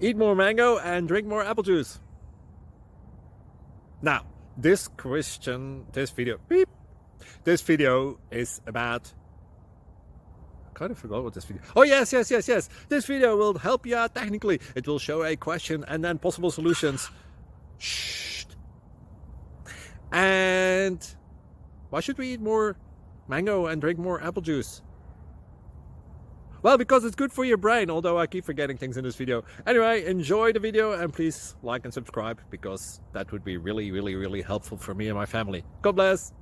Eat more mango and drink more apple juice. Now, this video is about, I kind of forgot what this video. Oh, yes. This video will help you out technically. It will show a question and then possible solutions. Shh. And why should we eat more mango and drink more apple juice? Well, because it's good for your brain, although I keep forgetting things in this video. Anyway, enjoy the video and please like and subscribe, because that would be really helpful for me and my family. God bless!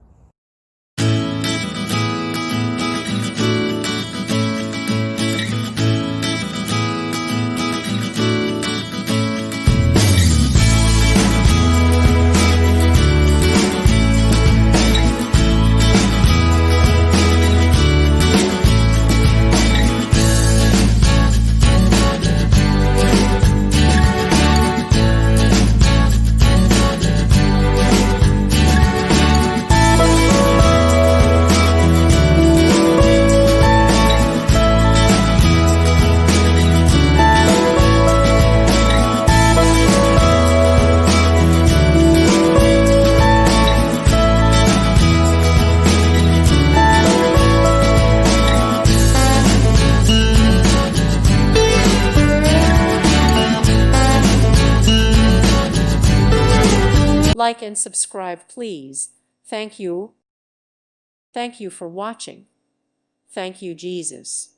Like and subscribe, please. Thank you. Thank you for watching. Thank you, Jesus.